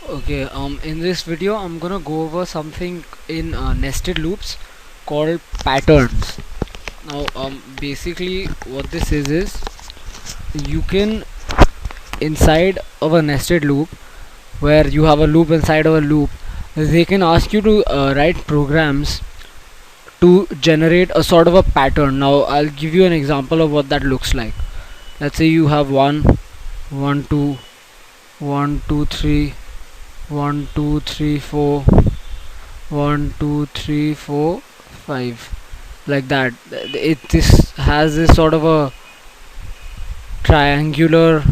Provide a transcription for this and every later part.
Okay, in this video I'm gonna go over something in nested loops called patterns. Now, basically what this is you can, inside of a nested loop, where you have a loop inside of a loop, they can ask you to write programs to generate a sort of a pattern. Now I'll give you an example of what that looks like. Let's say you have 1 2 1 2 3 1 2 3 4 1 2 3 4 5, like that. This has this sort of a triangular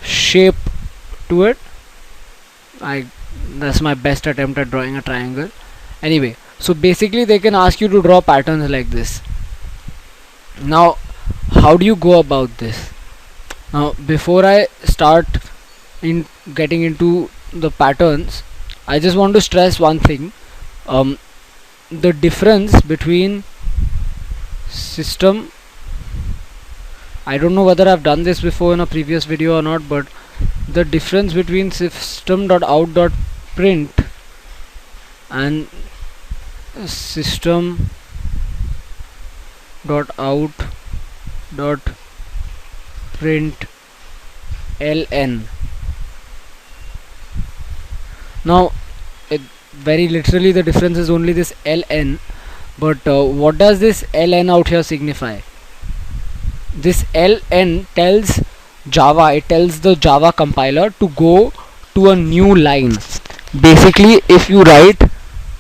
shape to it. I That's my best attempt at drawing a triangle. Anyway, so basically they can ask you to draw patterns like this. Now, how do you go about this? Now, before I start in getting into the patterns, I just want to stress one thing. The difference between system, I don't know whether I've done this before in a previous video or not, but the difference between system.out.print and system.out.println. Now, very literally the difference is only this ln, but what does this ln out here signify? This ln tells Java, it tells the Java compiler to go to a new line. Basically, if you write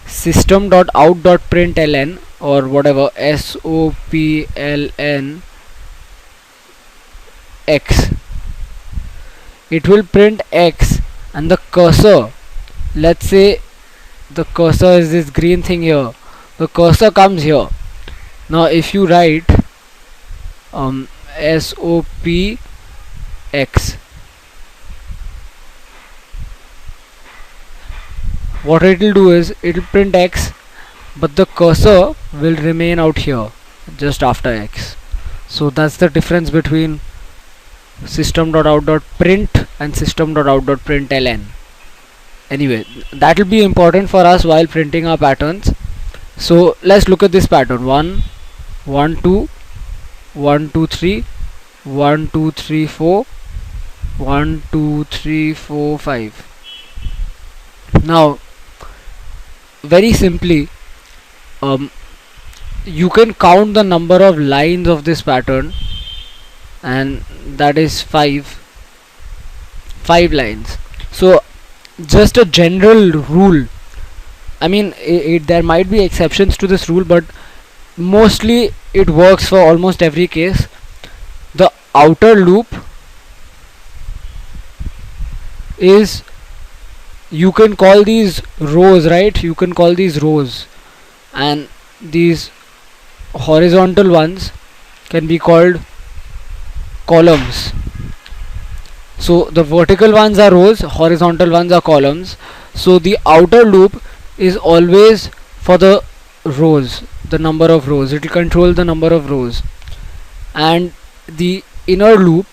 system.out.println or whatever, sopln x, it will print x, and the cursor, let's say the cursor is this green thing here, the cursor comes here. Now if you write sopx, what it will do is it will print x, but the cursor will remain out here just after x. So that's the difference between system.out.print and system.out.println. Anyway, that will be important for us while printing our patterns. So let's look at this pattern. 1 1 2 1 2 3 1 2 3 4 1 2 3 4 5. Now, very simply, you can count the number of lines of this pattern, and that is 5 lines. So just a general rule, I mean, there might be exceptions to this rule, but mostly it works for almost every case. The outer loop is, you can call these rows, right? You can call these rows, and these horizontal ones can be called columns. So the vertical ones are rows, horizontal ones are columns. So the outer loop is always for the rows, the number of rows. It will control the number of rows, and the inner loop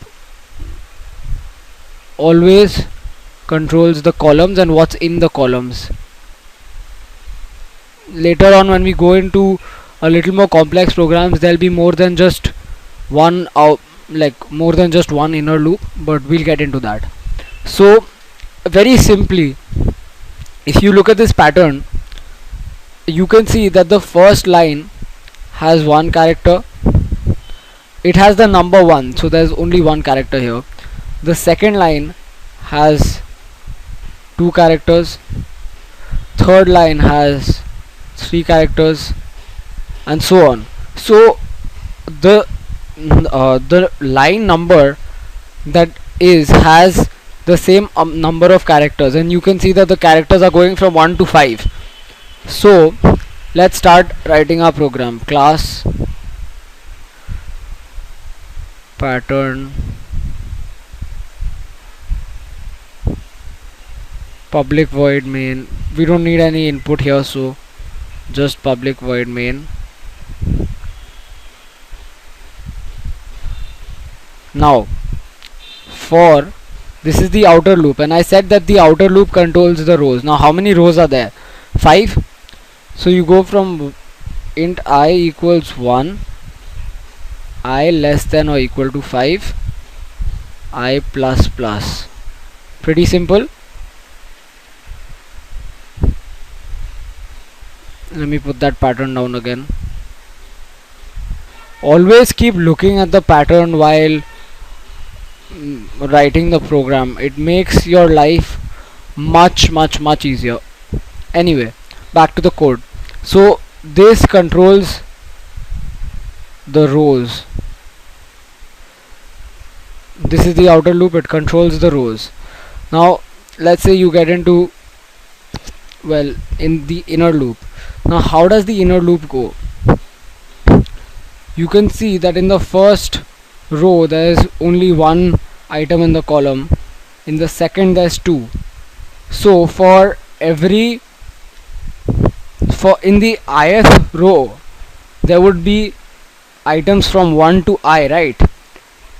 always controls the columns and what's in the columns. Later on, when we go into a little more complex programs, there'll be more than just one more than just one inner loop, but we'll get into that. So very simply, if you look at this pattern, you can see that the first line has one character. It has the number 1, so there's only one character here. The second line has 2 characters. Third line has 3 characters, and so on. So the line number that has the same number of characters, and you can see that the characters are going from 1 to 5. So let's start writing our program. Class pattern public void main. We don't need any input here, so just public void main. Now, for This is the outer loop, and I said that the outer loop controls the rows. Now how many rows are there? 5. So you go from int I equals 1, I less than or equal to 5, I plus plus. Pretty simple. Let me put that pattern down again. Always keep looking at the pattern while writing the program. It makes your life much easier. Anyway, back to the code. So this controls the rows. This is the outer loop, it controls the rows. Now let's say you get into, well, in the inner loop. Now how does the inner loop go? You can see that in the first row there is only one item in the column, in the second there's 2. So for every, in the ith row there would be items from 1 to I, right?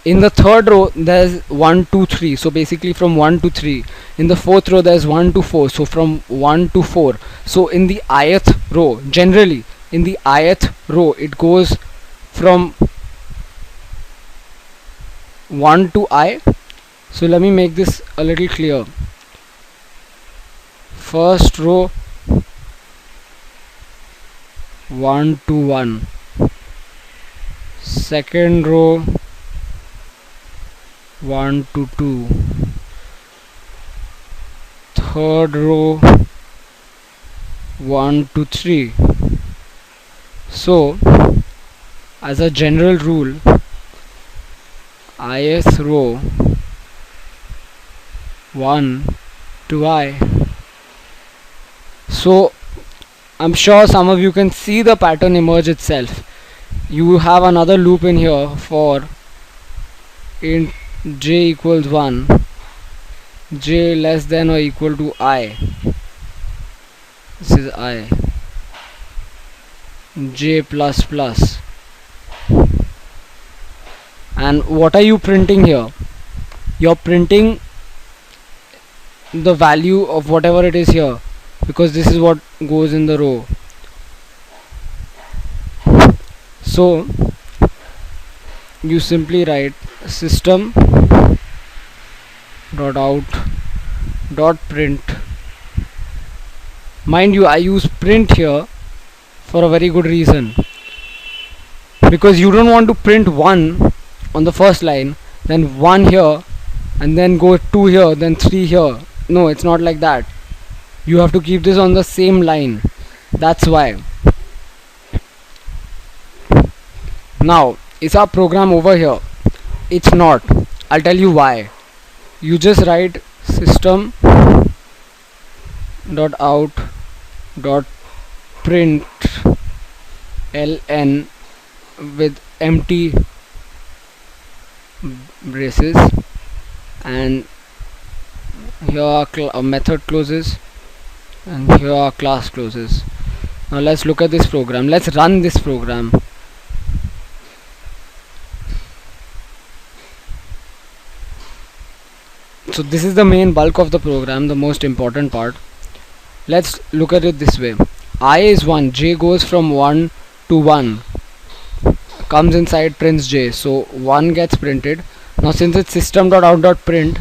In the third row there's 1 2 3, so basically from 1 to 3. In the fourth row there's 1 to 4, so from 1 to 4. So in the ith row, generally in the ith row, it goes from 1 to I. So let me make this a little clear. First row 1 to 1, second row 1 to 2, third row 1 to 3. So as a general rule, ith row 1 to I. So I'm sure some of you can see the pattern emerge itself. You have another loop in here for int j equals 1, j less than or equal to I. This is I. J plus plus. And what are you printing here? You're printing the value of whatever it is here, because this is what goes in the row. So you simply write system dot out dot print. Mind you, I use print here for a very good reason, because you don't want to print 1 on the first line, then 1 here, and then go 2 here, then 3 here. No, it's not like that. You have to keep this on the same line. That's why. Now, is our program over here? It's not. I'll tell you why. You just write system dot out dot print ln with empty braces, and here are method closes, and here are class closes. Now let's look at this program. Let's run this program. So this is the main bulk of the program, the most important part. Let's look at it this way. I is 1, j goes from 1 to 1, comes inside, prints j, so 1 gets printed. Now since it's system.out.print,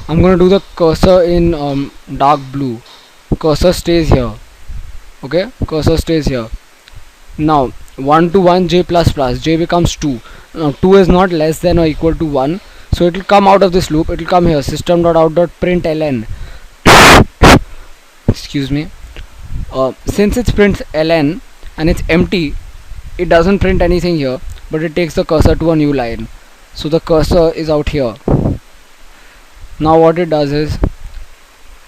I'm going to do the cursor in dark blue. Cursor stays here. Okay, cursor stays here. Now 1 to 1, j plus plus, j becomes 2. Now 2 is not less than or equal to 1, so it will come out of this loop. It will come here, system.out.print ln. Excuse me. Since it prints ln and it's empty, it doesn't print anything here, but it takes the cursor to a new line. So the cursor is out here. Now what it does is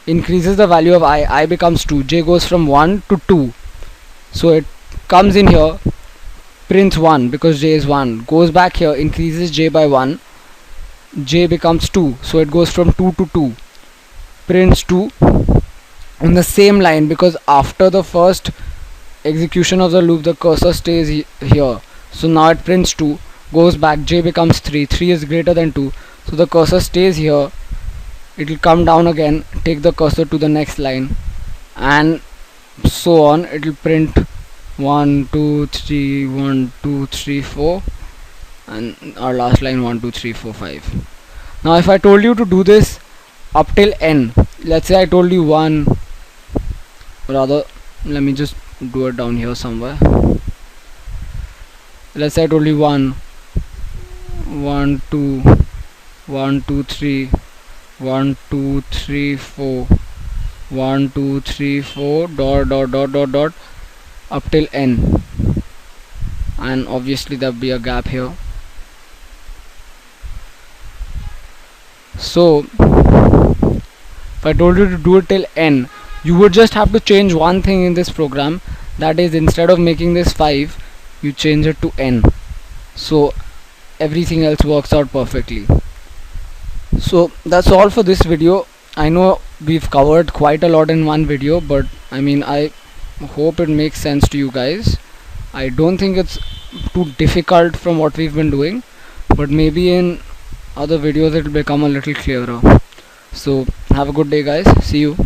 increases the value of I becomes 2, j goes from 1 to 2, so it comes in here, prints 1 because j is 1, goes back here, increases j by 1, j becomes 2, so it goes from 2 to 2, prints 2 on the same line, because after the first execution of the loop the cursor stays here. So now it prints 2, goes back, j becomes 3, 3 is greater than 2, so the cursor stays here, it will come down again, take the cursor to the next line, and so on. It will print 1 2 3 1 2 3 4, and our last line 1 2 3 4 5. Now if I told you to do this up till n, let's say I told you 1, rather let me just do it down here somewhere. Let's say I told you 1 1 2 1 2 3 1 2 3 4 1 2 3 4 dot dot dot dot dot up till n, and obviously there'll be a gap here. So if I told you to do it till n, you would just have to change one thing in this program, that is, instead of making this 5, you change it to n, so everything else works out perfectly. So that's all for this video. I know we've covered quite a lot in one video, but I mean, I hope it makes sense to you guys. I don't think it's too difficult from what we've been doing, but maybe in other videos it will become a little clearer. So have a good day guys, see you.